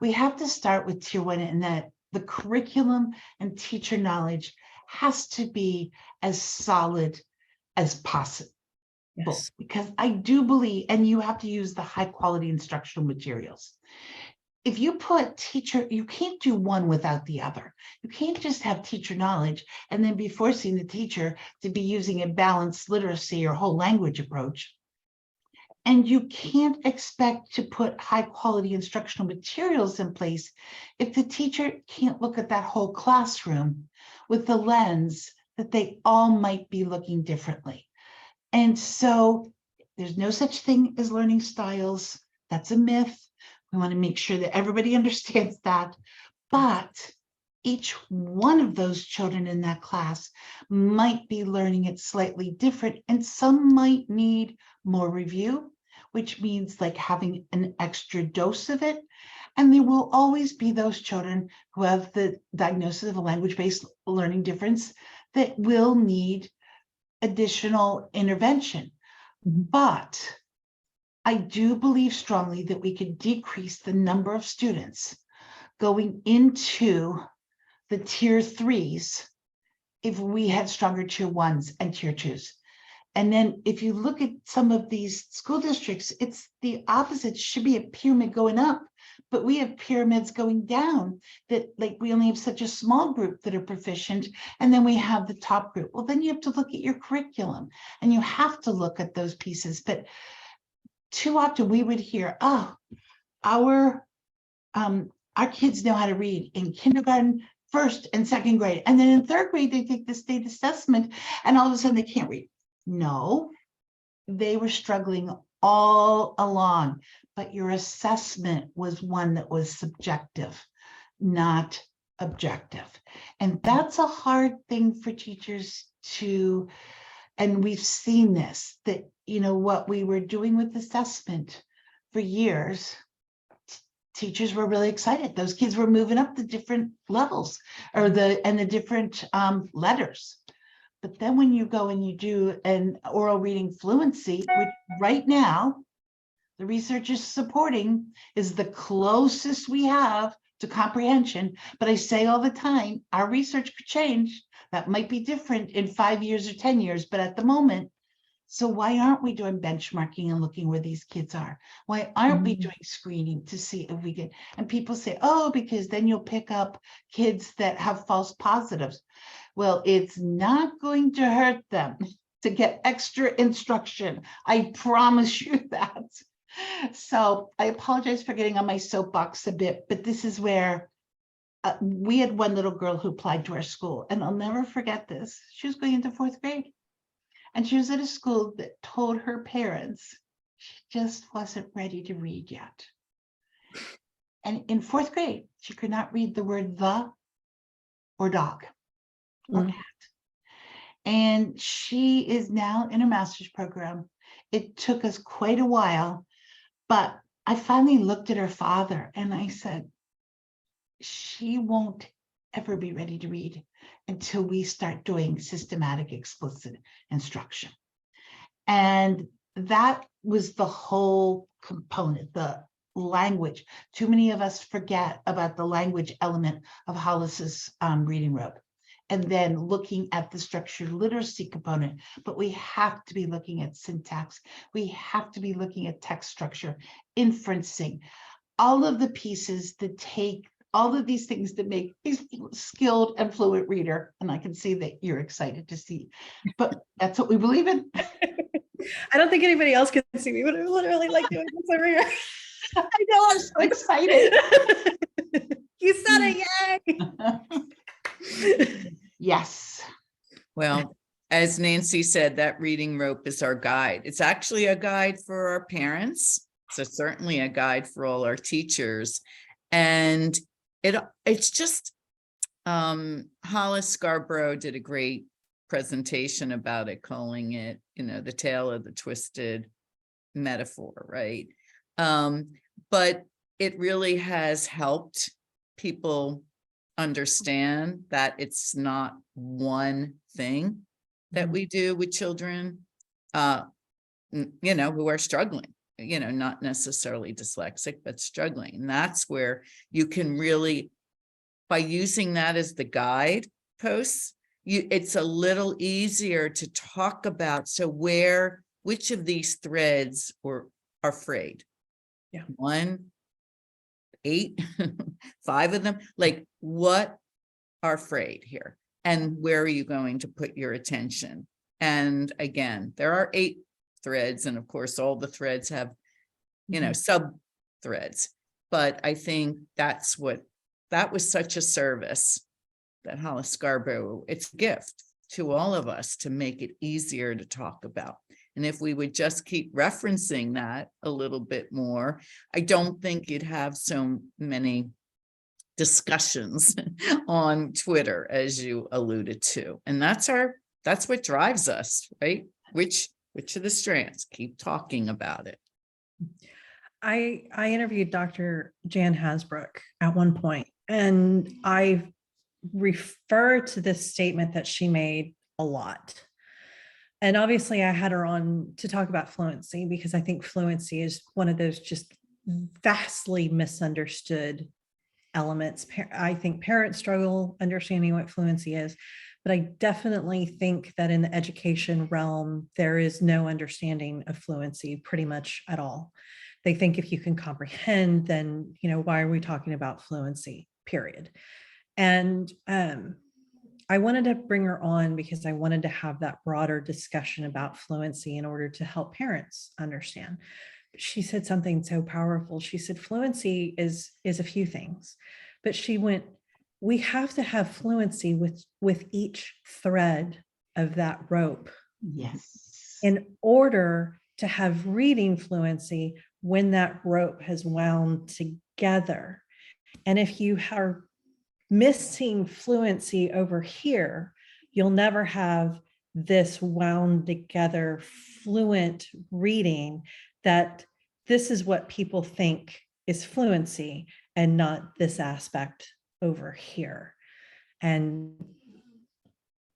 We have to start with tier one, and that the curriculum and teacher knowledge has to be as solid as possible. Yes. Because I do believe, and you have to use the high quality instructional materials. If you put teacher, you can't do one without the other. You can't just have teacher knowledge and then be forcing the teacher to be using a balanced literacy or whole language approach. And you can't expect to put high quality instructional materials in place if the teacher can't look at that whole classroom with the lens that they all might be looking differently. And so there's no such thing as learning styles. That's a myth. We want to make sure that everybody understands that. But each one of those children in that class might be learning it slightly different, and some might need more review, which means like having an extra dose of it. And there will always be those children who have the diagnosis of a language-based learning difference that will need additional intervention. But I do believe strongly that we could decrease the number of students going into the tier threes if we had stronger tier ones and tier twos. And then if you look at some of these school districts, it's the opposite. It should be a pyramid going up, but we have pyramids going down, that like we only have such a small group that are proficient, and then we have the top group. Well, then you have to look at your curriculum, and you have to look at those pieces. But too often we would hear, oh, our kids know how to read in kindergarten, first and second grade, and then in third grade they take the state assessment and all of a sudden they can't read. No, they were struggling all along, but your assessment was one that was subjective, not objective. And that's a hard thing for teachers to, and we've seen this, that, what we were doing with assessment for years, teachers were really excited. Those kids were moving up the different levels or the different letters. But then when you go and you do an oral reading fluency, which right now, the research is supporting is the closest we have to comprehension. But I say all the time, our research could change. That might be different in 5 years or 10 years, but at the moment, so why aren't we doing benchmarking and looking where these kids are? Why aren't we doing screening to see if we can? And people say, oh, because then you'll pick up kids that have false positives. Well, it's not going to hurt them to get extra instruction. I promise you that. So I apologize for getting on my soapbox a bit, but this is where we had one little girl who applied to our school, and I'll never forget this. She was going into 4th grade. And she was at a school that told her parents she just wasn't ready to read yet. And in 4th grade, she could not read the word the or dog or cat. And she is now in a master's program. It took us quite a while, but I finally looked at her father and I said, she won't ever be ready to read until we start doing systematic explicit instruction. And that was the whole component, the language. Too many of us forget about the language element of Hollis's reading rope, and then looking at the structured literacy component. But we have to be looking at syntax. We have to be looking at text structure, inferencing, all of the pieces that take all of these things that make a skilled and fluent reader. And I can see that you're excited to see, but that's what we believe in. I don't think anybody else can see me, but I literally like doing this over here. I know, I'm so excited. You said it, yay. Yes. Well, as Nancy said, that reading rope is our guide. It's actually a guide for our parents. So certainly a guide for all our teachers. And it's just, Hollis Scarborough did a great presentation about it, calling it, the tale of the twisted metaphor, right? But it really has helped people understand that it's not one thing that we do with children, who are struggling, not necessarily dyslexic, but struggling. And that's where you can really, by using that as the guide posts, it's a little easier to talk about. So which of these threads are frayed? Yeah. 1, 8, 5 of them, like what are frayed here? And where are you going to put your attention? And again, there are 8 threads. And of course, all the threads have, sub threads. But I think that was such a service that Hollis Scarborough, it's a gift to all of us to make it easier to talk about. And if we would just keep referencing that a little bit more, I don't think you'd have so many discussions on Twitter, as you alluded to. And that's what drives us, right? Which of the strands? Keep talking about it. I interviewed Dr. Jan Hasbrook at one point, and I refer to this statement that she made a lot. And obviously I had her on to talk about fluency because I think fluency is one of those just vastly misunderstood elements. I think parents struggle understanding what fluency is, but I definitely think that in the education realm, there is no understanding of fluency pretty much at all. They think if you can comprehend, then, why are we talking about fluency, period. And I wanted to bring her on because I wanted to have that broader discussion about fluency in order to help parents understand. She said something so powerful. She said, fluency is a few things, but she went, we have to have fluency with each thread of that rope. Yes. In order to have reading fluency when that rope has wound together. And if you are missing fluency over here, you'll never have this wound together fluent reading that this is what people think is fluency and not this aspect over here. And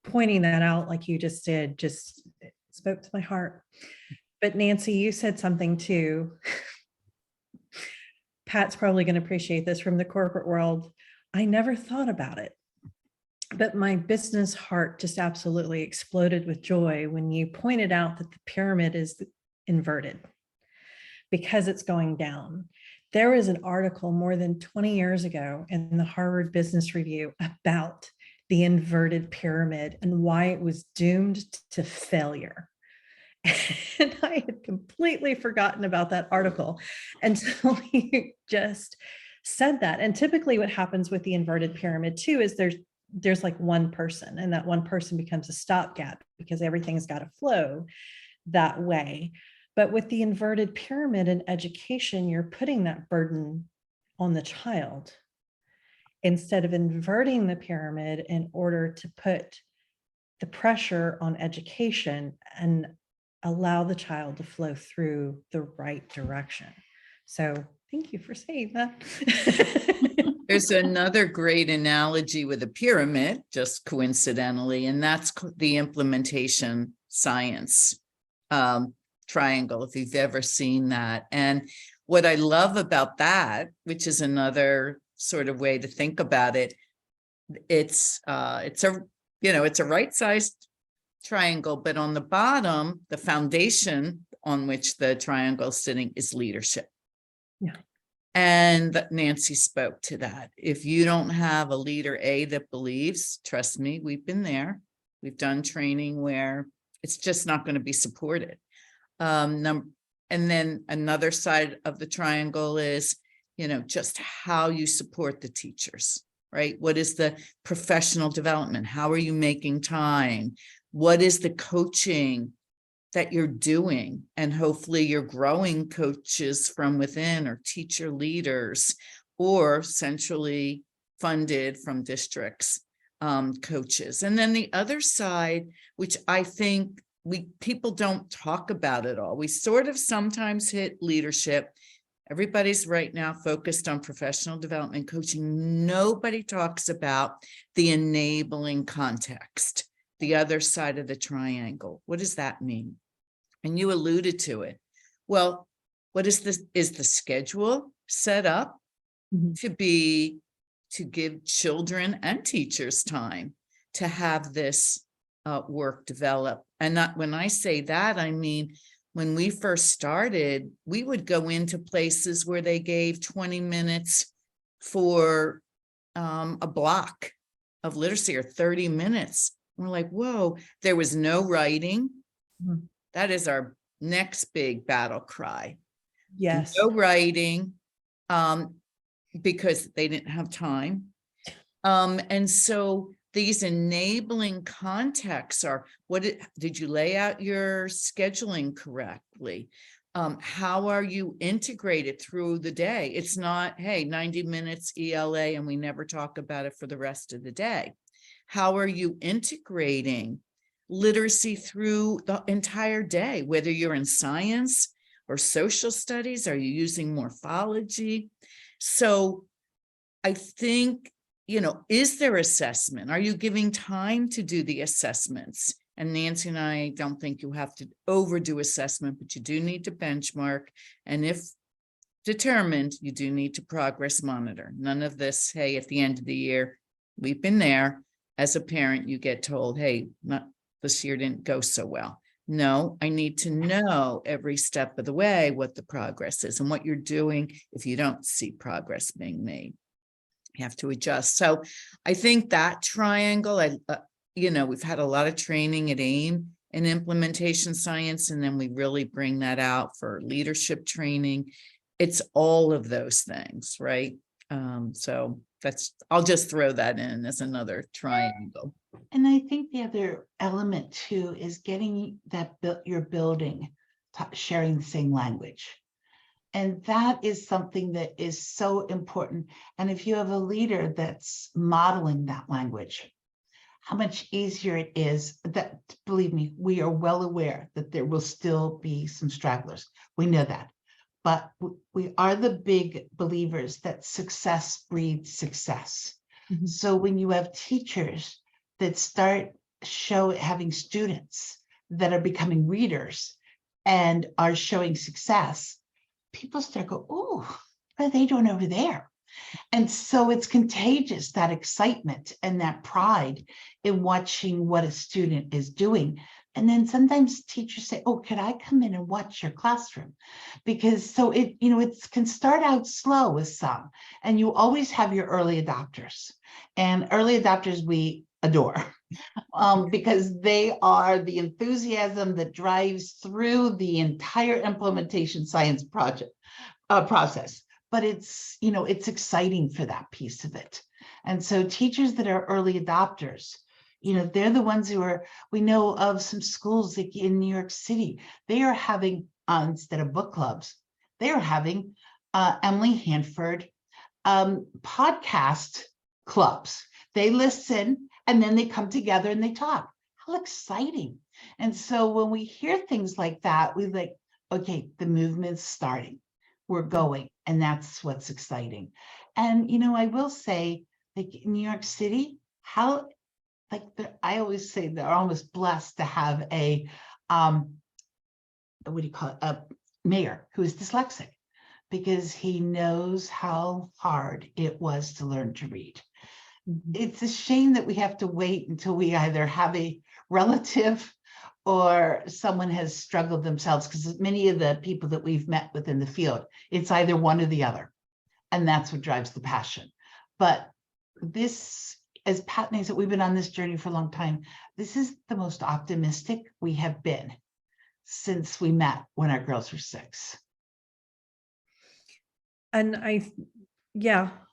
pointing that out like you just did just spoke to my heart. But Nancy, you said something too. Pat's probably going to appreciate this from the corporate world. I never thought about it, but my business heart just absolutely exploded with joy when you pointed out that the pyramid is inverted because it's going down. There was an article more than 20 years ago in the Harvard Business Review about the inverted pyramid and why it was doomed to failure. And I had completely forgotten about that article until you just said that. And typically what happens with the inverted pyramid too is there's like one person, and that one person becomes a stopgap because everything's got to flow that way. But with the inverted pyramid in education, you're putting that burden on the child instead of inverting the pyramid in order to put the pressure on education and allow the child to flow through the right direction. So thank you for saying that. There's another great analogy with a pyramid, just coincidentally, and that's the implementation science triangle, if you've ever seen that. And what I love about that, which is another sort of way to think about it, it's a right-sized triangle, but on the bottom, the foundation on which the triangle is sitting is leadership. Yeah. And Nancy spoke to that. If you don't have a leader A that believes, trust me, we've been there. We've done training where it's just not going to be supported. And then another side of the triangle is, just how you support the teachers, right? What is the professional development? How are you making time? What is the coaching that you're doing? And hopefully you're growing coaches from within, or teacher leaders, or centrally funded from districts, coaches. And then the other side, which I think people don't talk about at all. We sort of sometimes hit leadership. Everybody's right now focused on professional development coaching. Nobody talks about the enabling context, the other side of the triangle. What does that mean? And you alluded to it. Well, what is this? Is the schedule set up to give children and teachers time to have this work develop? And not, when I say that, I mean, when we first started, we would go into places where they gave 20 minutes for a block of literacy, or 30 minutes. We're like, whoa, there was no writing. That is our next big battle cry. Yes. No writing, because they didn't have time. And so these enabling contexts are, did you lay out your scheduling correctly? How are you integrated through the day? It's not, hey, 90 minutes ELA and we never talk about it for the rest of the day. How are you integrating literacy through the entire day, whether you're in science or social studies? Are you using morphology? So I think, is there assessment? Are you giving time to do the assessments? And Nancy and I don't think you have to overdo assessment, but you do need to benchmark. And if determined, you do need to progress monitor. None of this, hey, at the end of the year, we've been there. As a parent, you get told, hey, this year didn't go so well. No, I need to know every step of the way what the progress is and what you're doing if you don't see progress being made. You have to adjust. So I think that triangle, we've had a lot of training at AIM in implementation science, and then we really bring that out for leadership training. It's all of those things, right? So I'll just throw that in as another triangle. And I think the other element too is getting your building sharing the same language. And that is something that is so important. And if you have a leader that's modeling that language, how much easier it is. That, believe me, we are well aware that there will still be some stragglers. We know that. but we are the big believers that success breeds success. Mhm. So when you have teachers that start having students that are becoming readers and are showing success, people start go, oh, what are they doing over there? And so it's contagious, that excitement and that pride in watching what a student is doing. And then sometimes teachers say, oh, could I come in and watch your classroom? Because so it, it can start out slow with some, and you always have your early adopters. And early adopters we adore. Because they are the enthusiasm that drives through the entire implementation science process. But it's, it's exciting for that piece of it. And so teachers that are early adopters, they're the ones who are, we know of some schools like in New York City, they are having, instead of book clubs, they are having Emily Hanford podcast clubs. They listen and then they come together and they talk. How exciting. And so when we hear things like that, we like, okay, the movement's starting. We're going, and that's what's exciting. And I will say, like in New York City, how I always say they're almost blessed to have a what do you call it, a mayor who is dyslexic, because he knows how hard it was to learn to read. It's a shame that we have to wait until we either have a relative or someone has struggled themselves, because many of the people that we've met within the field, it's either one or the other. And that's what drives the passion. But this, as Pat knows, that we've been on this journey for a long time, this is the most optimistic we have been since we met when our girls were 6. And I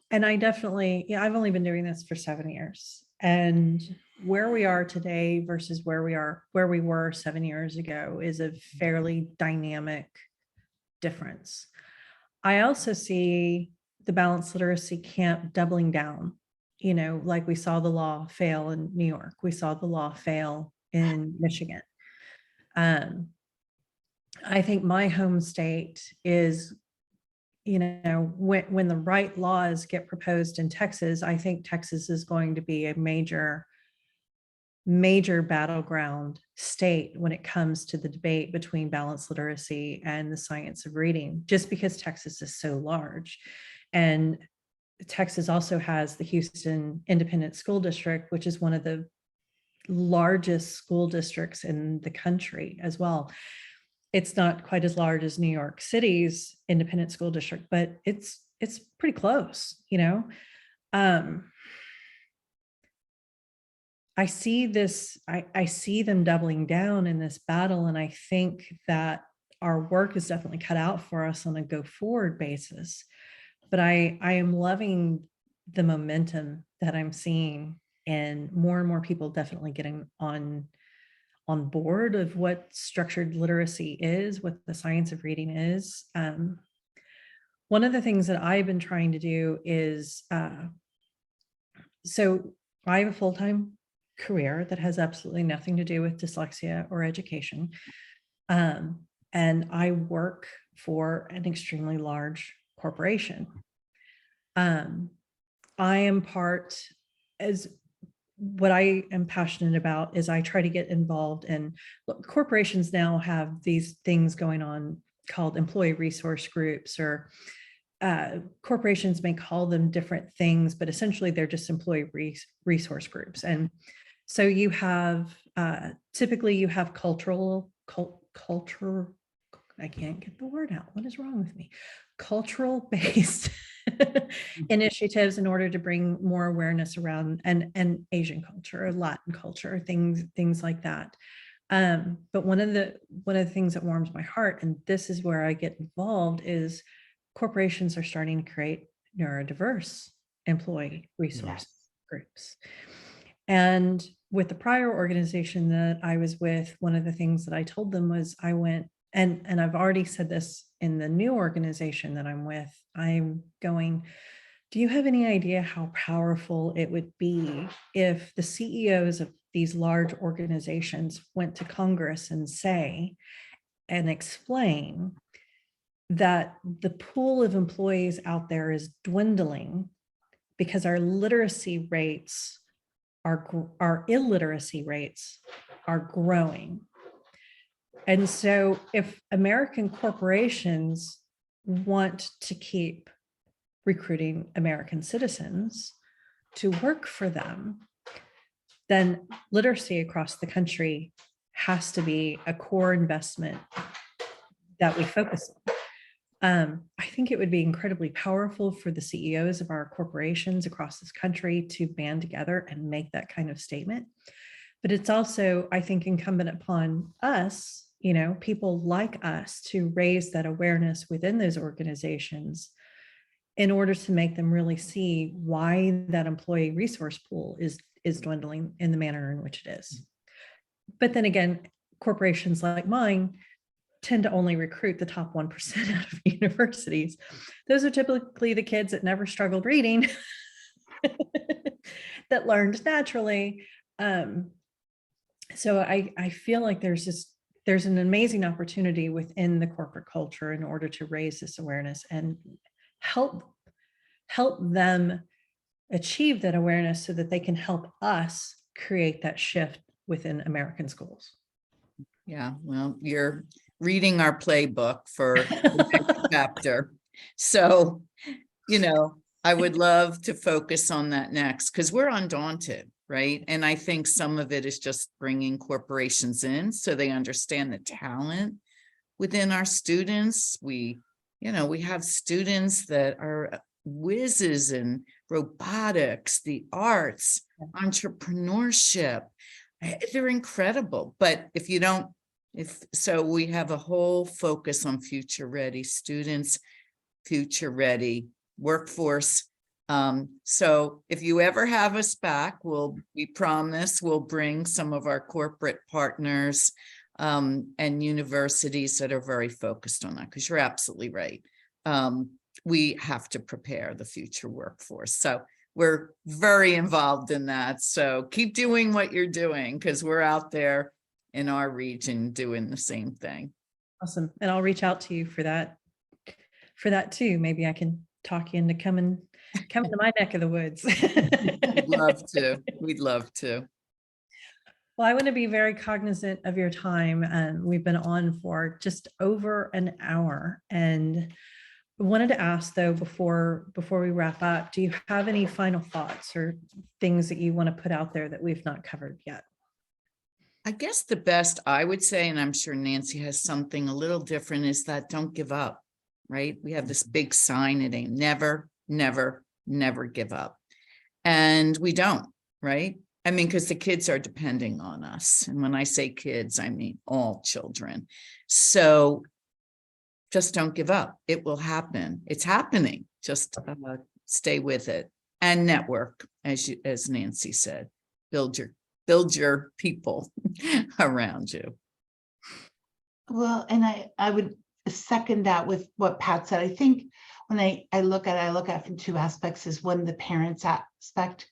definitely, I've only been doing this for 7 years, and where we are today versus where we were 7 years ago is a fairly dynamic difference. I also see the balanced literacy camp doubling down, like we saw the law fail in New York, we saw the law fail in Michigan. I think my home state is, when the right laws get proposed in Texas, I think Texas is going to be a major battleground state when it comes to the debate between balanced literacy and the science of reading, just because Texas is so large. And Texas also has the Houston Independent School District, which is one of the largest school districts in the country as well. It's not quite as large as New York City's independent school district, but it's pretty close, I see this, I see them doubling down in this battle. And I think that our work is definitely cut out for us on a go forward basis. But I am loving the momentum that I'm seeing, and more people definitely getting on board of what structured literacy is, what the science of reading is. One of the things that I've been trying to do is, so I have a full-time career that has absolutely nothing to do with dyslexia or education. And I work for an extremely large corporation. I am part, as what I am passionate about is I try to get involved in, corporations now have these things going on called employee resource groups, or corporations may call them different things, but essentially they're just employee resource groups. And so you have, typically you have culture, I can't get the word out. What is wrong with me? Cultural based initiatives in order to bring more awareness around and Asian culture, Latin culture, things like that. But one of the things that warms my heart, and this is where I get involved, is corporations are starting to create neurodiverse employee resource groups. And with the prior organization that I was with, one of the things that I told them was I went, and I've already said this in the new organization that I'm with, I'm going, do you have any idea how powerful it would be if the CEOs of these large organizations went to Congress and say, and explain, that the pool of employees out there is dwindling because our literacy rates, our illiteracy rates are growing. And so if American corporations want to keep recruiting American citizens to work for them, then literacy across the country has to be a core investment that we focus on. I think it would be incredibly powerful for the CEOs of our corporations across this country to band together and make that kind of statement. But it's also, I think, incumbent upon us, people like us, to raise that awareness within those organizations in order to make them really see why that employee resource pool is dwindling in the manner in which it is. But then again, corporations like mine tend to only recruit the top 1% out of universities. Those are typically the kids that never struggled reading, that learned naturally. So I feel like there's an amazing opportunity within the corporate culture in order to raise this awareness and help them achieve that awareness so that they can help us create that shift within American schools. Yeah, well, you're reading our playbook for the next chapter. So, I would love to focus on that next, because we're undaunted, right? And I think some of it is just bringing corporations in so they understand the talent within our students. We have students that are whizzes in robotics, the arts, entrepreneurship. They're incredible. But so we have a whole focus on future ready students, future ready workforce. So if you ever have us back, we promise we'll bring some of our corporate partners and universities that are very focused on that, because you're absolutely right. We have to prepare the future workforce. So we're very involved in that. So keep doing what you're doing, because we're out there in our region doing the same thing. Awesome. And I'll reach out to you for that too. Maybe I can talk you into coming to my neck of the woods. We'd love to. We'd love to. Well, I want to be very cognizant of your time. And we've been on for just over an hour. And I wanted to ask, though, before we wrap up, do you have any final thoughts or things that you want to put out there that we've not covered yet? I guess the best I would say, and I'm sure Nancy has something a little different, is that don't give up, right? We have this big sign, it ain't never, never, never give up. And we don't, right? I mean, because the kids are depending on us. And when I say kids, I mean all children. So just don't give up. It will happen. It's happening. Just stay with it and network, as Nancy said. Build your people around you. Well, and I would second that with what Pat said. I think when I look at it from two aspects. Is one, the parents aspect.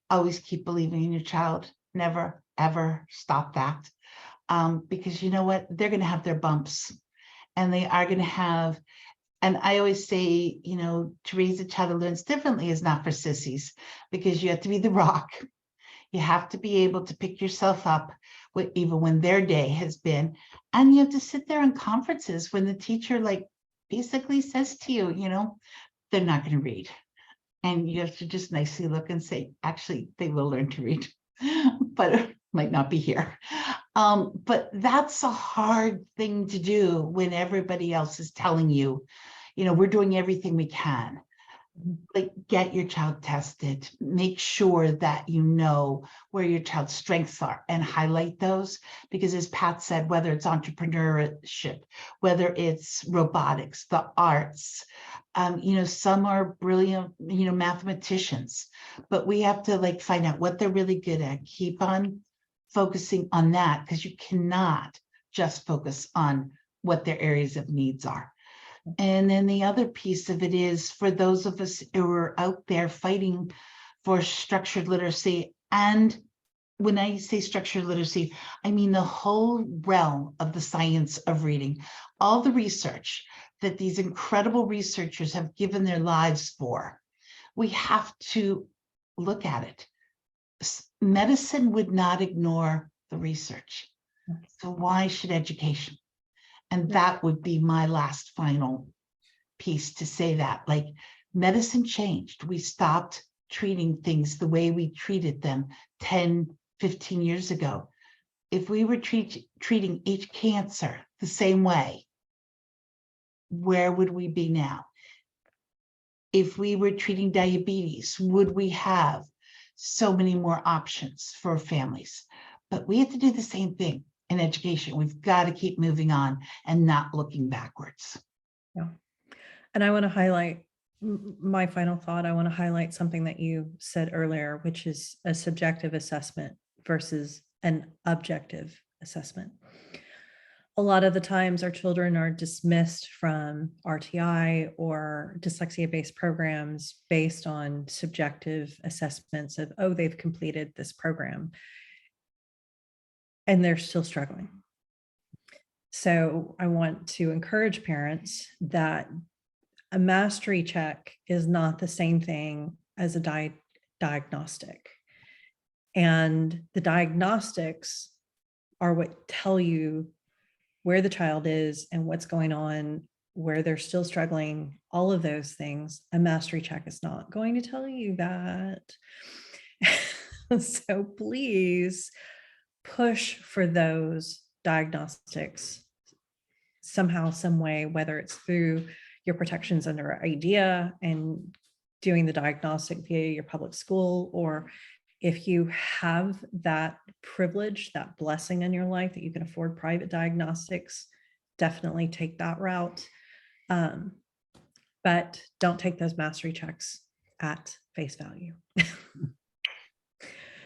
Always keep believing in your child. Never, ever stop that. Because you know what? They're going to have their bumps, and they are going to have, and I always say, to raise a child that learns differently is not for sissies, because you have to be the rock. You have to be able to pick yourself up even when their day has been. And you have to sit there in conferences when the teacher basically says to you, they're not going to read. And you have to just nicely look and say, actually, they will learn to read, but it might not be here. But that's a hard thing to do when everybody else is telling you, we're doing everything we can. Get your child tested, make sure that you know where your child's strengths are and highlight those, because as Pat said, whether it's entrepreneurship, whether it's robotics, the arts, some are brilliant, mathematicians, but we have to find out what they're really good at, keep on focusing on that, because you cannot just focus on what their areas of needs are. And then the other piece of it is for those of us who are out there fighting for structured literacy and when I say structured literacy, I mean the whole realm of the science of reading, all the research that these incredible researchers have given their lives for. We have to look at it. Medicine would not ignore the research. So why should education? And that would be my last final piece to say that, like, medicine changed. We stopped treating things the way we treated them 10, 15 years ago. If we were treating each cancer the same way, where would we be now? If we were treating diabetes, would we have so many more options for families? But we have to do the same thing in education. We've got to keep moving on and not looking backwards. Yeah. And I want to highlight my final thought. I want to highlight something that you said earlier, which is a subjective assessment versus an objective assessment. A lot of the times our children are dismissed from RTI or dyslexia-based programs based on subjective assessments of, oh, they've completed this program and they're still struggling. So I want to encourage parents that a mastery check is not the same thing as a diagnostic. And the diagnostics are what tell you where the child is and what's going on, where they're still struggling, all of those things. A mastery check is not going to tell you that. So please push for those diagnostics somehow, some way, whether it's through your protections under IDEA and doing the diagnostic via your public school, or if you have that privilege, that blessing in your life that you can afford private diagnostics, definitely take that route. But don't take those mastery checks at face value.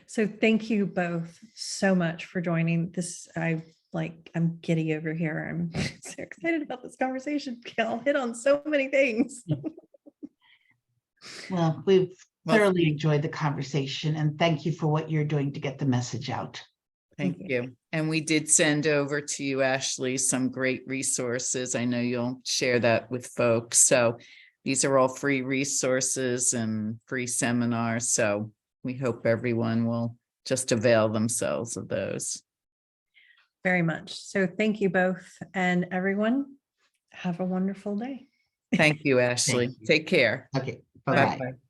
So thank you both so much for joining this. I'm giddy over here. I'm so excited about this conversation. I'll hit on so many things. Well, we've thoroughly enjoyed the conversation, and thank you for what you're doing to get the message out. Thank you. And we did send over to you, Ashley, some great resources. I know you'll share that with folks. So these are all free resources and free seminars. So we hope everyone will just avail themselves of those. Very much. So thank you both, and everyone have a wonderful day. Thank you, Ashley. Thank you. Take care. Okay, bye-bye. Bye-bye.